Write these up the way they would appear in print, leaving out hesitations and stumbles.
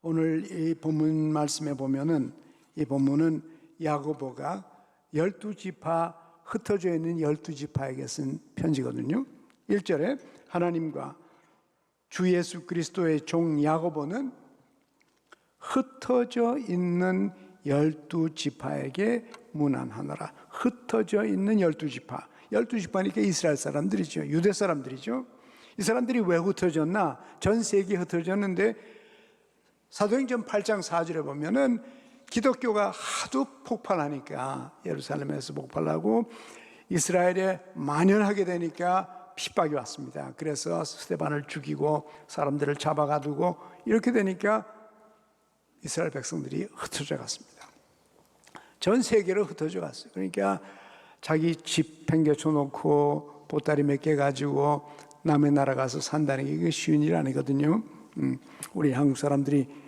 오늘 이 본문 말씀에 보면은 이 본문은 야고보가 12지파 흩어져 있는 12지파에게 쓴 편지거든요. 1절에 하나님과 주 예수 그리스도의 종 야고보는 흩어져 있는 12지파에게 문안하노라. 흩어져 있는 12지파. 12지파니까 이스라엘 사람들이죠. 유대 사람들이죠. 이 사람들이 왜 흩어졌나? 전 세계에 흩어졌는데 사도행전 8장 4절에 보면은 기독교가 하도 폭발하니까 예루살렘에서 폭발하고 이스라엘에 만연하게 되니까 핍박이 왔습니다. 그래서 스데반을 죽이고 사람들을 잡아가두고 이렇게 되니까 이스라엘 백성들이 흩어져 갔습니다. 전 세계로 흩어져 갔어요. 그러니까 자기 집 팽개쳐 놓고 보따리 몇 개 가지고 남의 나라 가서 산다는 게 쉬운 일 아니거든요. 우리 한국 사람들이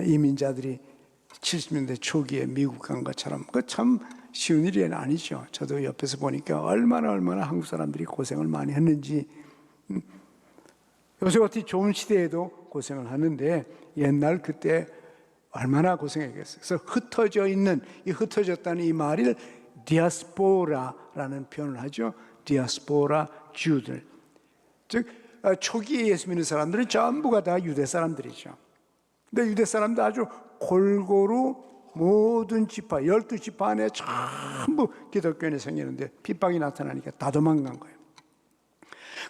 이민자들이 70년대 초기에 미국 간 것처럼 그 참 쉬운 일이 아니죠. 저도 옆에서 보니까 얼마나 한국 사람들이 고생을 많이 했는지. 요새 같은 좋은 시대에도 고생을 하는데 옛날 그때 얼마나 고생했겠어요. 그래서 흩어져 있는, 이 흩어졌다는 이 말을 디아스포라라는 표현을 하죠. 디아스포라 주들. 즉 초기에 예수 믿는 사람들은 전부가 다 유대 사람들이죠. 근데 유대 사람도 아주 골고루 모든 지파, 12지파 안에 전부 기독교인이 생기는데 핍박이 나타나니까 다 도망간 거예요.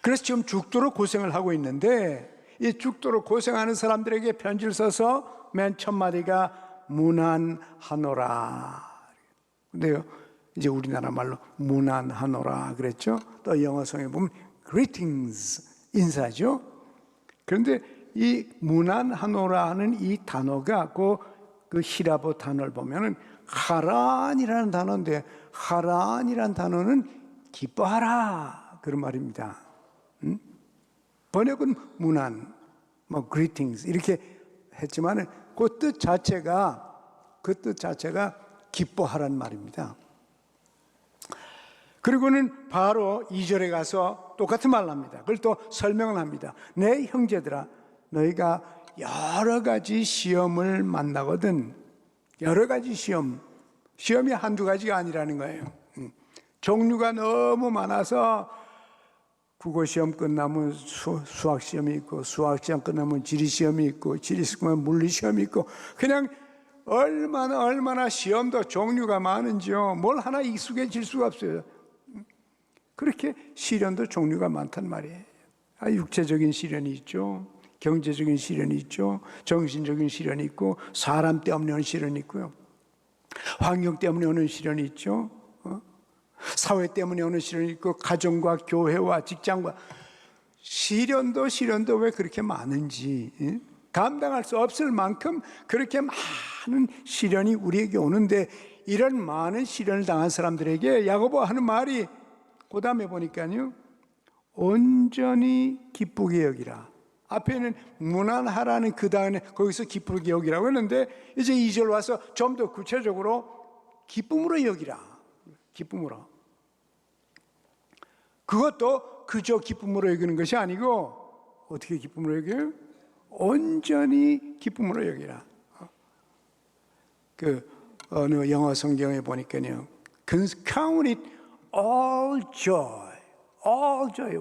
그래서 지금 죽도록 고생을 하고 있는데 이 죽도록 고생하는 사람들에게 편지를 써서 맨 첫 마디가 문안하노라. 근데요, 이제 우리나라 말로 문안하노라 그랬죠. 또 영어성에 보면 greetings, 인사죠. 그런데 이 문안하노라는 이 단어가 그 히라보 단어를 보면은 하란이라는 단어인데 하란이라는 단어는 기뻐하라 그런 말입니다. 번역은 문안, greetings 이렇게 했지만은 그 뜻 자체가 기뻐하란 말입니다. 그리고는 바로 2절에 가서 똑같은 말을 합니다. 그걸 또 설명을 합니다. 내 형제들아, 너희가 여러 가지 시험을 만나거든. 여러 가지 시험이 한두 가지가 아니라는 거예요. 종류가 너무 많아서 국어시험 끝나면 수학시험이 있고, 수학시험 끝나면 지리시험이 있고, 지리시험 끝나면 물리시험이 있고, 그냥 얼마나 시험도 종류가 많은지요. 뭘 하나 익숙해질 수가 없어요. 그렇게 시련도 종류가 많단 말이에요. 육체적인 시련이 있죠. 경제적인 시련이 있죠. 정신적인 시련이 있고, 사람 때문에 오는 시련이 있고요. 환경 때문에 오는 시련이 있죠. 사회 때문에 오는 시련이 있고, 가정과 교회와 직장과 시련도 왜 그렇게 많은지 감당할 수 없을 만큼 그렇게 많은 시련이 우리에게 오는데, 이런 많은 시련을 당한 사람들에게 야고보가 하는 말이 그 다음에 보니까요, 온전히 기쁘게 여기라. 앞에는 문안하라는 그 다음에 거기서 기쁘게 여기라고 했는데, 이제 2절 와서 좀 더 구체적으로 기쁨으로 여기라. 기쁨으로. 그것도 그저 기쁨으로 여기는 것이 아니고 어떻게 기쁨으로 여겨요? 온전히 기쁨으로 여기라. 어느 영어 성경에 보니까요, count it all joy,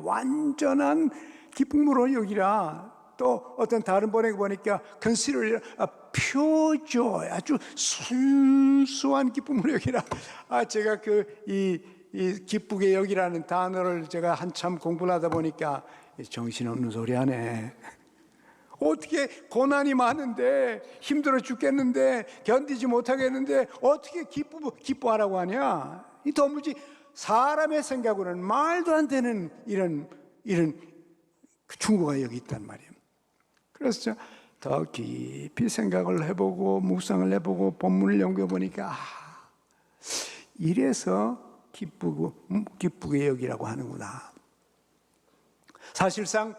완전한 기쁨으로 여기라. 또 어떤 다른 번역에 보니까 consider it a pure joy, 아주 순수한 기쁨으로 여기라. 제가 이 기쁘게 여기라는 단어를 제가 한참 공부를 하다 보니까 정신없는 소리 하네. 어떻게 고난이 많은데 힘들어 죽겠는데 견디지 못하겠는데 어떻게 기뻐하라고 하냐? 이 도무지 사람의 생각으로는 말도 안 되는 이런 충고가 여기 있단 말이에요. 그래서 더 깊이 생각을 해보고 묵상을 해보고 본문을 연구해 보니까 이래서 기쁘게 여기라고 하는구나. 사실상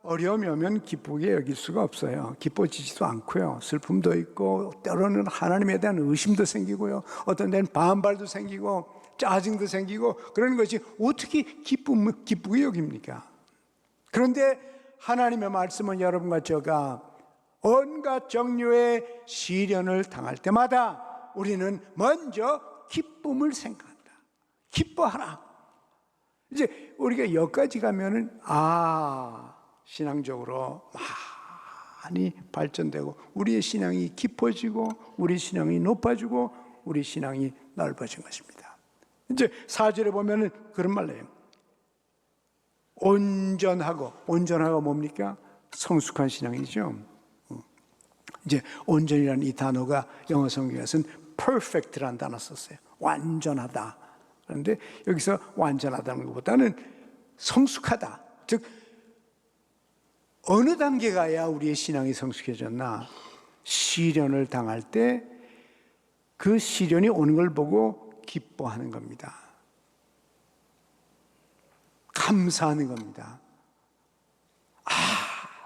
어려움이 오면 기쁘게 여길 수가 없어요. 기뻐지지도 않고요. 슬픔도 있고 때로는 하나님에 대한 의심도 생기고요. 어떤 데는 반발도 생기고 짜증도 생기고 그러는 것이 어떻게 기쁘게 여깁니까? 그런데 하나님의 말씀은 여러분과 제가 온갖 종류의 시련을 당할 때마다 우리는 먼저 기쁨을 생각한다. 기뻐하라. 이제 우리가 여기까지 가면은 신앙적으로 많이 발전되고 우리의 신앙이 깊어지고 우리 신앙이 높아지고 우리 신앙이 넓어진 것입니다. 이제 4절에 보면은 그런 말이에요. 온전하고 뭡니까? 성숙한 신앙이죠. 이제 온전이라는 이 단어가 영어 성경에서는 perfect라는 단어 썼어요. 완전하다. 그런데 여기서 완전하다는 것보다는 성숙하다. 즉 어느 단계 가야 우리의 신앙이 성숙해졌나? 시련을 당할 때 그 시련이 오는 걸 보고 기뻐하는 겁니다. 감사하는 겁니다.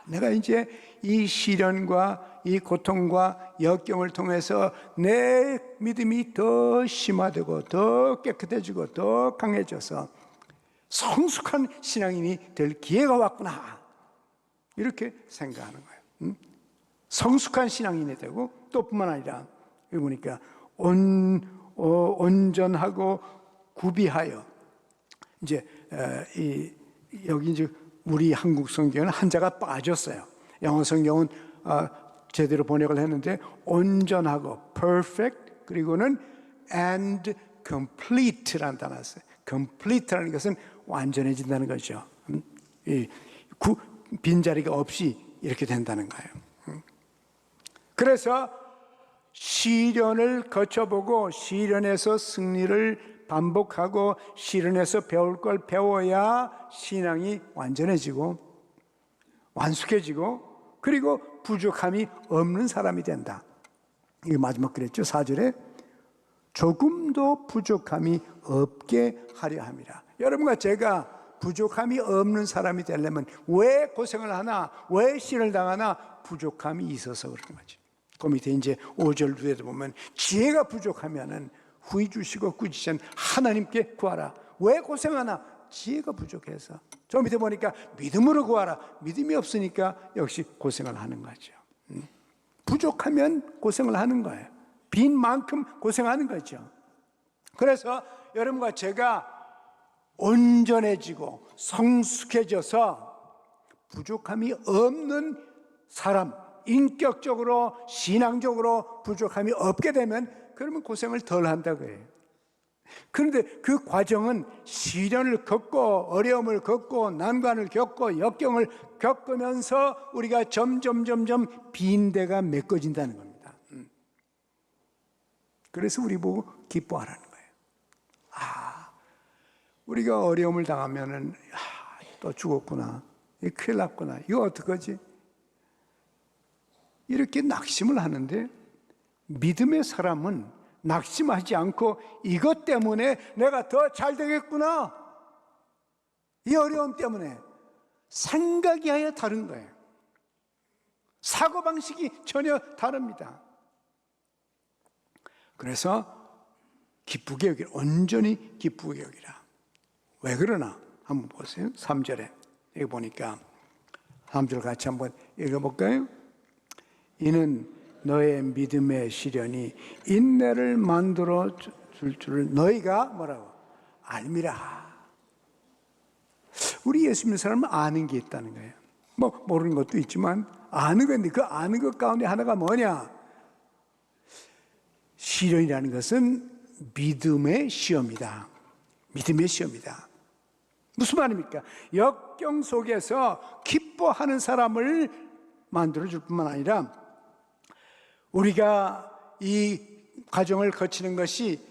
내가 이제 이 시련과 이 고통과 역경을 통해서 내 믿음이 더 심화되고 더 깨끗해지고 더 강해져서 성숙한 신앙인이 될 기회가 왔구나. 이렇게 생각하는 거예요. 성숙한 신앙인이 되고 또 뿐만 아니라 여기 보니까 온전하고 구비하여 이제 여기 이제 우리 한국 성경은 한자가 빠졌어요. 영어 성경은 제대로 번역을 했는데 온전하고 perfect 그리고는 and complete라는 단어가 있어요. complete라는 것은 완전해진다는 거죠. 빈자리가 없이 이렇게 된다는 거예요. 그래서 시련을 거쳐보고 시련에서 승리를 반복하고 시련에서 배울 걸 배워야 신앙이 완전해지고 완숙해지고 그리고 부족함이 없는 사람이 된다. 이게 마지막 그랬죠. 4절에 조금도 부족함이 없게 하려 함이라. 여러분과 제가 부족함이 없는 사람이 되려면 왜 고생을 하나? 왜 시련을 당하나? 부족함이 있어서 그런 거죠. 그 밑에 이제 5절 뒤에도 보면 지혜가 부족하면은 후히 주시고 꾸짖으신 하나님께 구하라. 왜 고생하나? 지혜가 부족해서. 저 밑에 보니까 믿음으로 구하라. 믿음이 없으니까 역시 고생을 하는 거죠. 부족하면 고생을 하는 거예요. 빈 만큼 고생하는 거죠. 그래서 여러분과 제가 온전해지고 성숙해져서 부족함이 없는 사람, 인격적으로 신앙적으로 부족함이 없게 되면 그러면 고생을 덜 한다고 해요. 그런데 그 과정은 시련을 겪고 어려움을 겪고 난관을 겪고 역경을 겪으면서 우리가 점점 빈대가 메꿔진다는 겁니다. 그래서 우리 보고 기뻐하라는 거예요. 우리가 어려움을 당하면은 또 죽었구나, 큰일 났구나, 이거 어떡하지? 이렇게 낙심을 하는데 믿음의 사람은 낙심하지 않고 이것 때문에 내가 더 잘 되겠구나, 이 어려움 때문에 생각이 아예 다른 거예요. 사고방식이 전혀 다릅니다. 그래서 기쁘게 여기라, 온전히 기쁘게 여기라. 왜 그러나 한번 보세요. 3절에 여기 보니까 3절 같이 한번 읽어볼까요? 이는 너의 믿음의 시련이 인내를 만들어 줄 줄을 너희가 뭐라고? 알미라. 우리 예수 믿는 사람은 아는 게 있다는 거예요. 뭐 모르는 것도 있지만 아는 건데 그 아는 것 가운데 하나가 뭐냐? 시련이라는 것은 믿음의 시험이다. 믿음의 시험이다. 무슨 말입니까? 역경 속에서 기뻐하는 사람을 만들어줄 뿐만 아니라 우리가 이 과정을 거치는 것이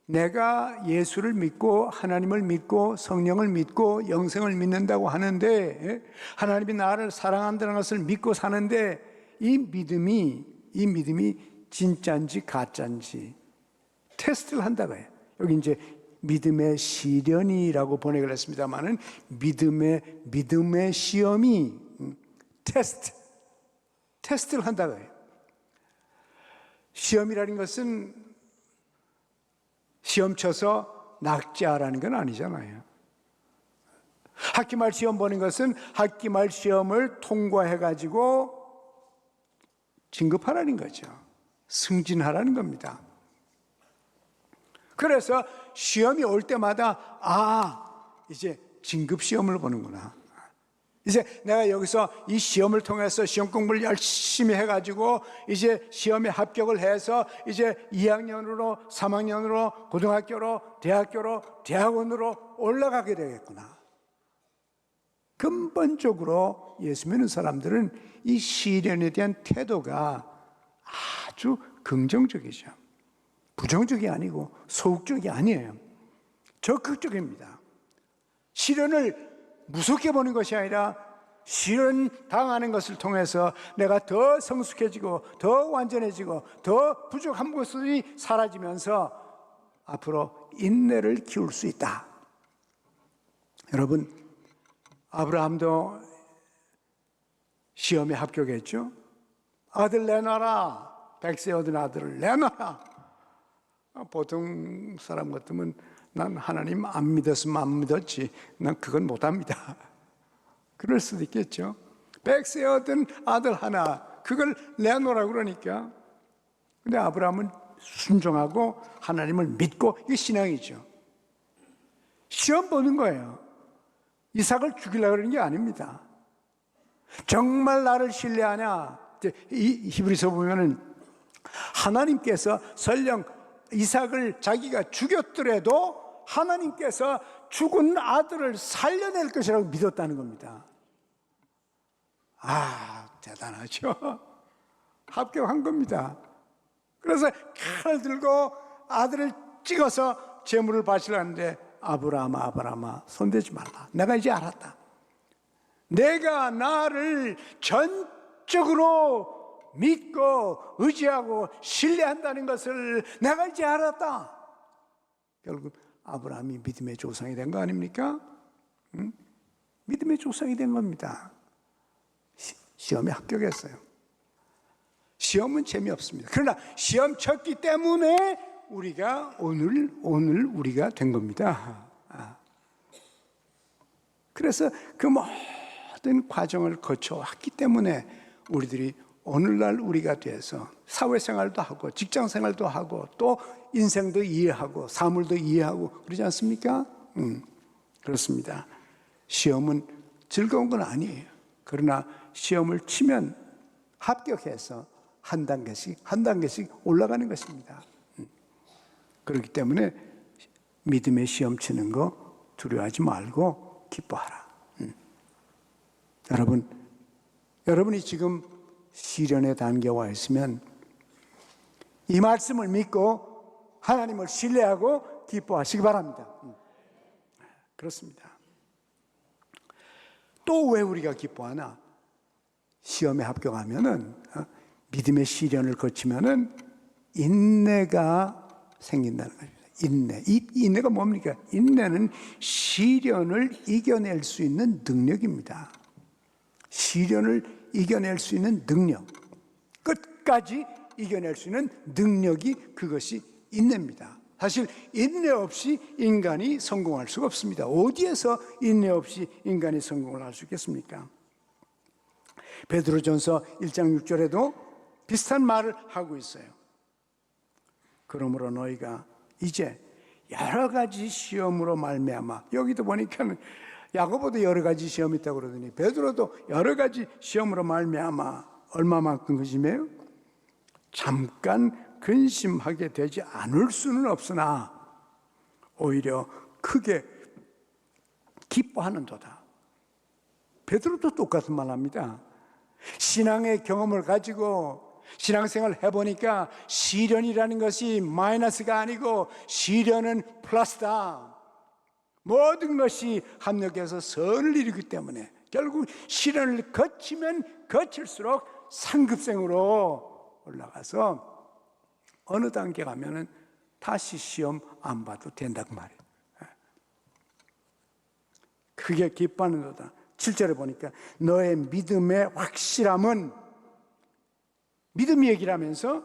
내가 예수를 믿고 하나님을 믿고 성령을 믿고 영생을 믿는다고 하는데 하나님이 나를 사랑한다는 것을 믿고 사는데 이 믿음이 진짜인지 가짜인지 테스트를 한다고 해요. 여기 이제 믿음의 시련이라고 번역을 했습니다만은 믿음의 시험이 테스트를 한다고 해요. 시험이라는 것은 시험 쳐서 낙제하라는 건 아니잖아요. 학기말 시험 보는 것은 학기말 시험을 통과해가지고 진급하라는 거죠. 승진하라는 겁니다. 그래서 시험이 올 때마다 이제 진급 시험을 보는구나. 이제 내가 여기서 이 시험을 통해서 시험 공부를 열심히 해가지고 이제 시험에 합격을 해서 이제 2학년으로 3학년으로 고등학교로 대학교로 대학원으로 올라가게 되겠구나. 근본적으로 예수 믿는 사람들은 이 시련에 대한 태도가 아주 긍정적이죠. 부정적이 아니고 소극적이 아니에요. 적극적입니다. 시련을 무섭게 보는 것이 아니라 시련 당하는 것을 통해서 내가 더 성숙해지고 더 완전해지고 더 부족한 것들이 사라지면서 앞으로 인내를 키울 수 있다. 여러분, 아브라함도 시험에 합격했죠. 아들 내놔라. 100세 얻은 아들을 내놔라. 보통 사람 같으면 난 하나님 안 믿었으면 안 믿었지, 난 그건 못합니다. 그럴 수도 있겠죠. 100세 얻은 아들 하나, 그걸 내놓으라 그러니까. 근데 아브라함은 순종하고 하나님을 믿고, 이게 신앙이죠. 시험 보는 거예요. 이삭을 죽이려고 그러는 게 아닙니다. 정말 나를 신뢰하냐? 이 히브리서 보면은 하나님께서 설령 이삭을 자기가 죽였더라도 하나님께서 죽은 아들을 살려낼 것이라고 믿었다는 겁니다. 대단하죠. 합격한 겁니다. 그래서 칼을 들고 아들을 찍어서 제물을 바치려는데 아브라함아 손대지 말라. 내가 이제 알았다. 내가 나를 전적으로 믿고 의지하고 신뢰한다는 것을 내가 이제 알았다. 결국 아브라함이 믿음의 조상이 된 거 아닙니까? 응? 믿음의 조상이 된 겁니다. 시험에 합격했어요. 시험은 재미없습니다. 그러나 시험 쳤기 때문에 우리가 오늘 우리가 된 겁니다. 그래서 그 모든 과정을 거쳐왔기 때문에 우리들이 오늘날 우리가 돼서 사회생활도 하고 직장생활도 하고 또 인생도 이해하고 사물도 이해하고 그러지 않습니까? 그렇습니다. 시험은 즐거운 건 아니에요. 그러나 시험을 치면 합격해서 한 단계씩 올라가는 것입니다. 그렇기 때문에 믿음의 시험 치는 거 두려워하지 말고 기뻐하라. 여러분이 지금 시련의 단계에 와 있으면 이 말씀을 믿고 하나님을 신뢰하고 기뻐하시기 바랍니다. 그렇습니다. 또 왜 우리가 기뻐하나? 시험에 합격하면은 믿음의 시련을 거치면은 인내가 생긴다는 겁니다. 인내. 이 인내가 뭡니까? 인내는 시련을 이겨낼 수 있는 능력입니다. 시련을 이겨낼 수 있는 능력, 끝까지 이겨낼 수 있는 능력이 그것이 인내입니다. 사실 인내 없이 인간이 성공할 수가 없습니다. 어디에서 인내 없이 인간이 성공을 할 수 있겠습니까? 베드로전서 1장 6절에도 비슷한 말을 하고 있어요. 그러므로 너희가 이제 여러 가지 시험으로 말미암아, 여기도 보니까 야고보도 여러 가지 시험이 있다고 그러더니 베드로도 여러 가지 시험으로 말미암아 얼마만큼 근심해요? 잠깐 근심하게 되지 않을 수는 없으나 오히려 크게 기뻐하는도다. 베드로도 똑같은 말 합니다. 신앙의 경험을 가지고 신앙생활을 해보니까 시련이라는 것이 마이너스가 아니고 시련은 플러스다. 모든 것이 합력해서 선을 이루기 때문에 결국 시련을 거치면 거칠수록 상급생으로 올라가서 어느 단계 가면은 다시 시험 안 봐도 된다고 말이에요. 그게 기뻐하는도다. 7절에 보니까 너의 믿음의 확실함은, 믿음 얘기를 하면서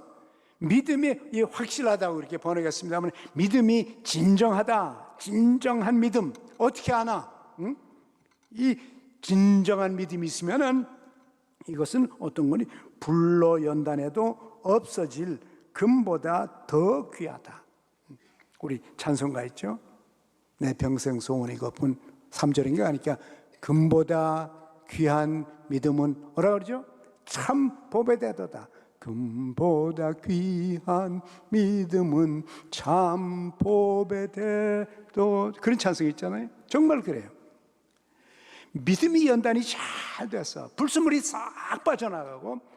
믿음이 확실하다고 이렇게 번역했습니다만 믿음이 진정하다, 진정한 믿음. 어떻게 아나? 응? 이 진정한 믿음이 있으면은 이것은 어떤 거니? 불로 연단해도 없어질 금보다 더 귀하다. 우리 찬송가 있죠? 내 평생 소원이 고픈 3절인가 하니까 금보다 귀한 믿음은 뭐라 그러죠? 참 복의 대도다. 금보다 귀한 믿음은 참 복의 대도. 그런 찬송이 있잖아요. 정말 그래요. 믿음이 연단이 잘 돼서 불순물이 싹 빠져나가고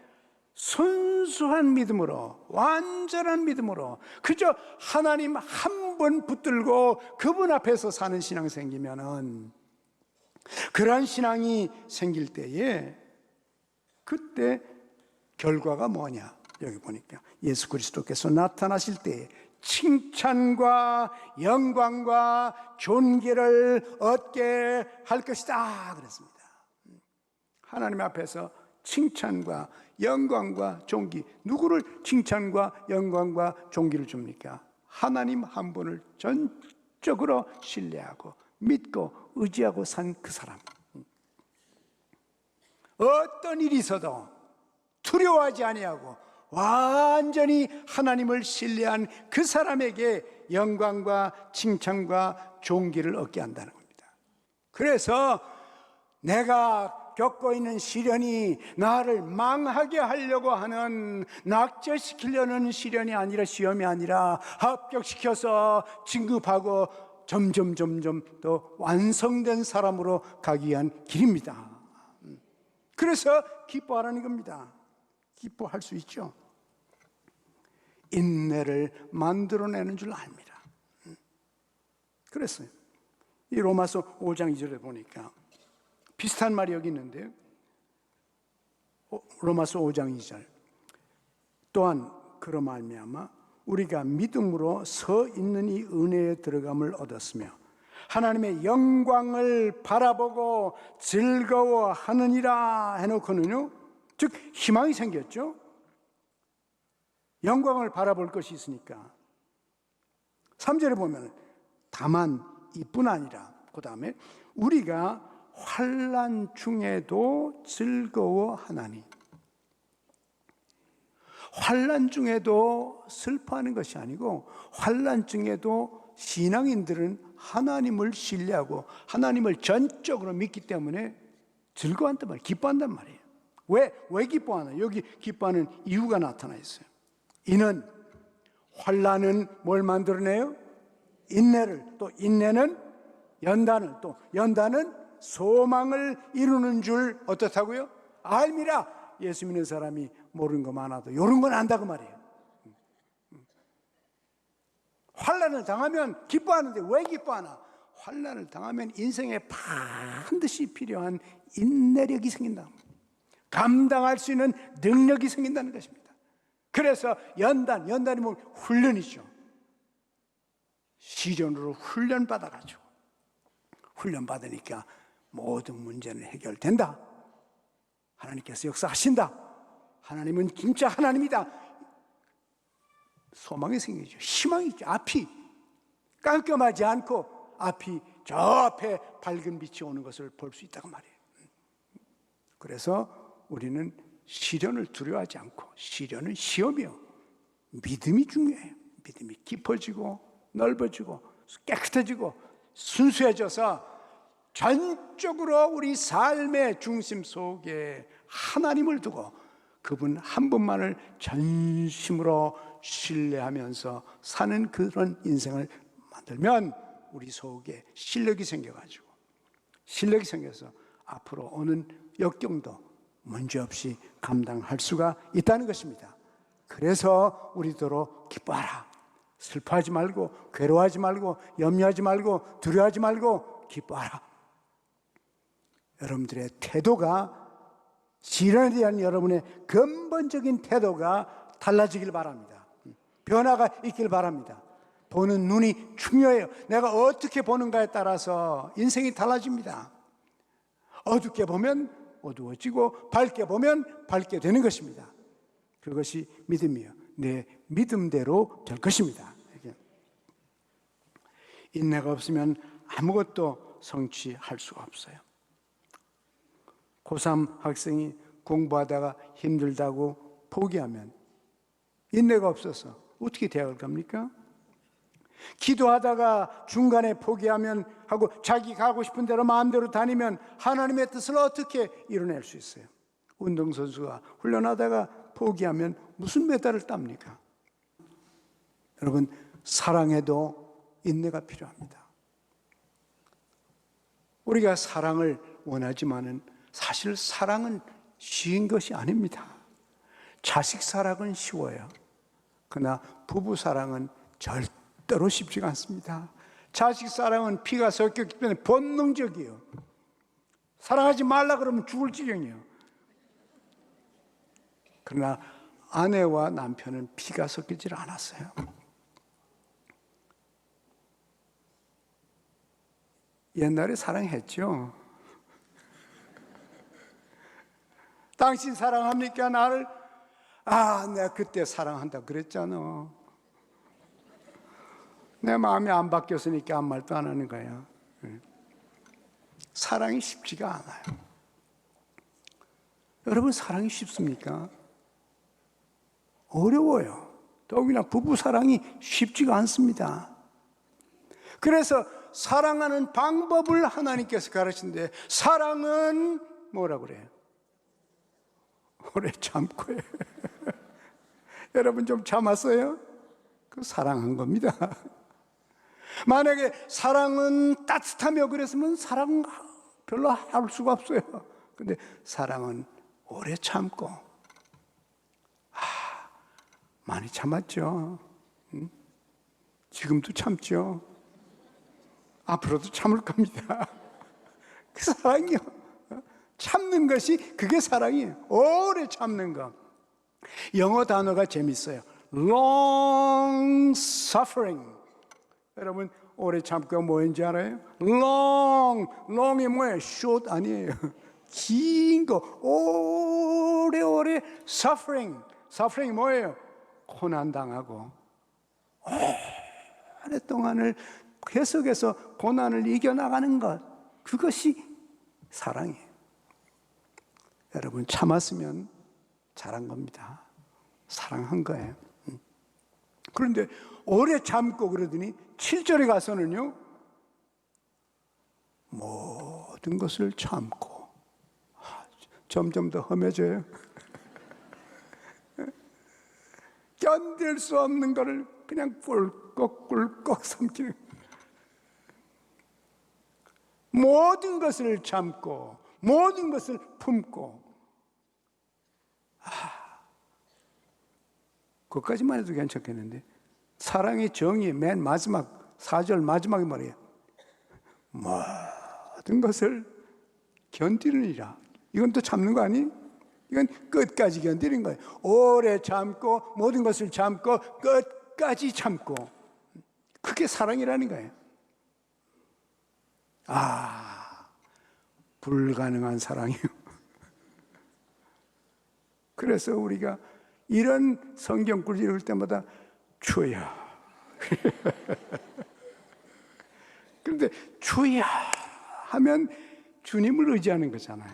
순수한 믿음으로, 완전한 믿음으로 그저 하나님 한 번 붙들고 그분 앞에서 사는 신앙이 생기면은, 그러한 신앙이 생길 때에 그때 결과가 뭐냐? 여기 보니까 예수 그리스도께서 나타나실 때에 칭찬과 영광과 존귀를 얻게 할 것이다 그랬습니다. 하나님 앞에서 칭찬과 영광과 존귀, 누구를 칭찬과 영광과 존귀를 줍니까? 하나님 한 분을 전적으로 신뢰하고 믿고 의지하고 산 그 사람. 어떤 일이 있어도 두려워하지 아니하고 완전히 하나님을 신뢰한 그 사람에게 영광과 칭찬과 존귀를 얻게 한다는 겁니다. 그래서 내가 겪고 있는 시련이 나를 망하게 하려고 하는, 낙제시키려는 시련이 아니라, 시험이 아니라 합격시켜서 진급하고 점점 더 완성된 사람으로 가기 위한 길입니다. 그래서 기뻐하라는 겁니다. 기뻐할 수 있죠. 인내를 만들어내는 줄 압니다. 그랬어요. 이 로마서 5장 2절에 보니까 비슷한 말이 여기 있는데요. 로마서 5장 2절. 또한 그로 말미암아 우리가 믿음으로 서 있는 이 은혜에 들어감을 얻었으며 하나님의 영광을 바라보고 즐거워하느니라 해놓고는요, 즉 희망이 생겼죠. 영광을 바라볼 것이 있으니까. 3절에 보면 다만 이뿐 아니라, 그 다음에 우리가 환난 중에도 즐거워하나니. 환난 중에도 슬퍼하는 것이 아니고, 환난 중에도 신앙인들은 하나님을 신뢰하고 하나님을 전적으로 믿기 때문에 즐거워한단 말이에요. 기뻐한단 말이에요. 왜 기뻐하나? 여기 기뻐하는 이유가 나타나 있어요. 이는 환난은 뭘 만들어내요? 인내를, 또 인내는 연단을, 또 연단은 소망을 이루는 줄 어떻다고요? 알미라. 예수 믿는 사람이 모르는 거 많아도 이런 건 안다고 말이에요. 환난을 당하면 기뻐하는데 왜 기뻐하나? 환난을 당하면 인생에 반드시 필요한 인내력이 생긴다. 감당할 수 있는 능력이 생긴다는 것입니다. 그래서 연단이 뭐 훈련이죠. 시련으로 훈련받아가지고, 훈련받으니까 모든 문제는 해결된다. 하나님께서 역사하신다. 하나님은 진짜 하나님이다. 소망이 생기죠. 희망이 있죠. 앞이 깜깜하지 않고 앞이 저 앞에 밝은 빛이 오는 것을 볼 수 있다고 말이에요. 그래서 우리는 시련을 두려워하지 않고, 시련은 시험이요, 믿음이 중요해요. 믿음이 깊어지고 넓어지고 깨끗해지고 순수해져서 전적으로 우리 삶의 중심 속에 하나님을 두고 그분 한 분만을 전심으로 신뢰하면서 사는 그런 인생을 만들면 우리 속에 실력이 생겨가지고, 실력이 생겨서 앞으로 오는 역경도 문제없이 감당할 수가 있다는 것입니다. 그래서 우리도록 기뻐하라. 슬퍼하지 말고, 괴로워하지 말고, 염려하지 말고, 두려워하지 말고 기뻐하라. 여러분들의 태도가, 시련에 대한 여러분의 근본적인 태도가 달라지길 바랍니다. 변화가 있길 바랍니다. 보는 눈이 중요해요. 내가 어떻게 보는가에 따라서 인생이 달라집니다. 어둡게 보면 어두워지고 밝게 보면 밝게 되는 것입니다. 그것이 믿음이에요. 내 믿음대로 될 것입니다. 인내가 없으면 아무것도 성취할 수가 없어요. 고3 학생이 공부하다가 힘들다고 포기하면, 인내가 없어서 어떻게 대학을 갑니까? 기도하다가 중간에 포기하면 하고 자기 가고 싶은 대로 마음대로 다니면 하나님의 뜻을 어떻게 이뤄낼 수 있어요? 운동선수가 훈련하다가 포기하면 무슨 메달을 땁니까? 여러분, 사랑에도 인내가 필요합니다. 우리가 사랑을 원하지만은 사실 사랑은 쉬운 것이 아닙니다. 자식 사랑은 쉬워요. 그러나 부부 사랑은 절대로 쉽지가 않습니다. 자식 사랑은 피가 섞였기 때문에 본능적이에요. 사랑하지 말라 그러면 죽을 지경이에요. 그러나 아내와 남편은 피가 섞이질 않았어요. 옛날에 사랑했죠. 당신 사랑합니까? 나를? 내가 그때 사랑한다 그랬잖아. 내 마음이 안 바뀌었으니까 아무 말도 안 하는 거야. 사랑이 쉽지가 않아요. 여러분, 사랑이 쉽습니까? 어려워요. 더욱이나 부부 사랑이 쉽지가 않습니다. 그래서 사랑하는 방법을 하나님께서 가르치는데, 사랑은 뭐라고 그래요? 오래 참고요. 여러분 좀 참았어요? 그 사랑한 겁니다. 만약에 사랑은 따뜻하며 그랬으면 사랑 별로 할 수가 없어요. 근데 사랑은 오래 참고, 많이 참았죠. 지금도 참죠. 앞으로도 참을 겁니다. 그 사랑이요. 참는 것이 그게 사랑이에요. 오래 참는 거. 영어 단어가 재밌어요. long suffering. 여러분, 오래 참고가 뭐인지 알아요? long이 뭐예요? short 아니에요. 긴 거, 오래오래 suffering이 뭐예요? 고난당하고 오랫동안을 계속해서 고난을 이겨나가는 것, 그것이 사랑이에요. 여러분, 참았으면 잘한 겁니다. 사랑한 거예요. 그런데 오래 참고 그러더니 7절에 가서는요, 모든 것을 참고, 점점 더 험해져요. 견딜 수 없는 거를 그냥 꿀꺽꿀꺽 삼키는, 모든 것을 참고 모든 것을 품고. 그것까지만 해도 괜찮겠는데, 사랑의 정의 맨 마지막 4절 마지막에 말이에요. 모든 것을 견디느니라. 이건 또 참는 거 아니? 이건 끝까지 견디는 거예요. 오래 참고 모든 것을 참고 끝까지 참고. 그게 사랑이라는 거예요. 불가능한 사랑이요. 그래서 우리가 이런 성경구를 읽을 때마다 주야. 그런데 주야 하면 주님을 의지하는 거잖아요.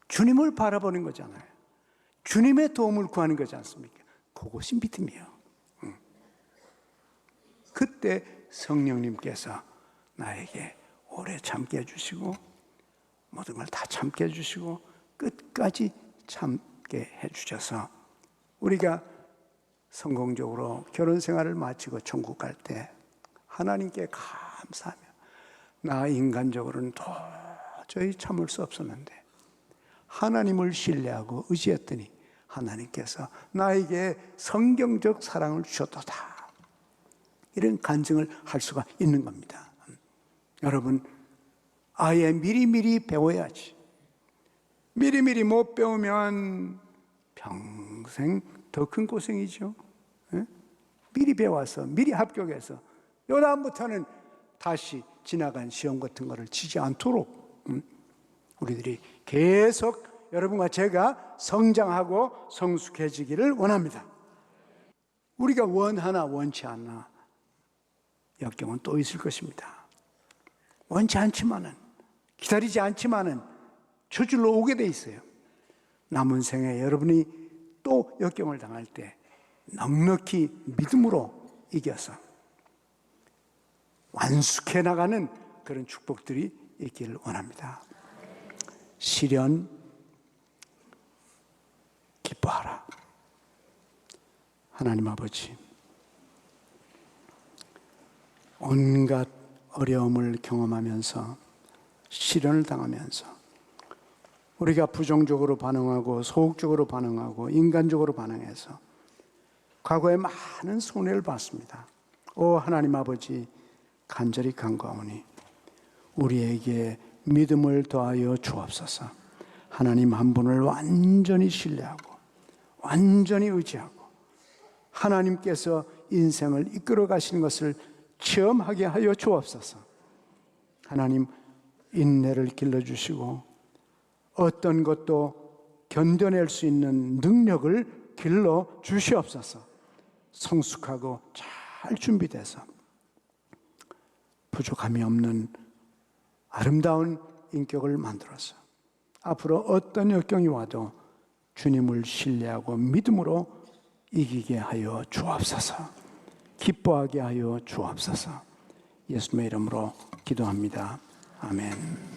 주님을 바라보는 거잖아요. 주님의 도움을 구하는 거지 않습니까? 그것이 믿음이에요. 그때 성령님께서 나에게 오래 참게 해주시고 모든 걸 다 참게 해주시고 끝까지 참게 해주셔서 우리가 성공적으로 결혼 생활을 마치고 천국 갈 때 하나님께 감사하며, 나 인간적으로는 도저히 참을 수 없었는데 하나님을 신뢰하고 의지했더니 하나님께서 나에게 성경적 사랑을 주셨도다, 이런 간증을 할 수가 있는 겁니다. 여러분, 아예 미리미리 배워야지. 미리미리 못 배우면 평생 더 큰 고생이죠. 미리 배워서 미리 합격해서 요 다음부터는 다시 지나간 시험 같은 거를 치지 않도록 우리들이 계속 여러분과 제가 성장하고 성숙해지기를 원합니다. 우리가 원하나 원치 않나 역경은 또 있을 것입니다. 원치 않지만은, 기다리지 않지만은 저절로 오게 돼 있어요. 남은 생에 여러분이 또 역경을 당할 때 넉넉히 믿음으로 이겨서 완숙해 나가는 그런 축복들이 있기를 원합니다. 시련 기뻐하라. 하나님 아버지, 온갖 어려움을 경험하면서 시련을 당하면서 우리가 부정적으로 반응하고 소극적으로 반응하고 인간적으로 반응해서 과거에 많은 손해를 봤습니다. 오 하나님 아버지, 간절히 간구하오니 우리에게 믿음을 더하여 주옵소서. 하나님 한 분을 완전히 신뢰하고 완전히 의지하고 하나님께서 인생을 이끌어 가시는 것을 체험하게 하여 주옵소서. 하나님 인내를 길러주시고 어떤 것도 견뎌낼 수 있는 능력을 길러 주시옵소서. 성숙하고 잘 준비돼서 부족함이 없는 아름다운 인격을 만들어서 앞으로 어떤 역경이 와도 주님을 신뢰하고 믿음으로 이기게 하여 주옵소서. 기뻐하게 하여 주옵소서. 예수님의 이름으로 기도합니다. 아멘.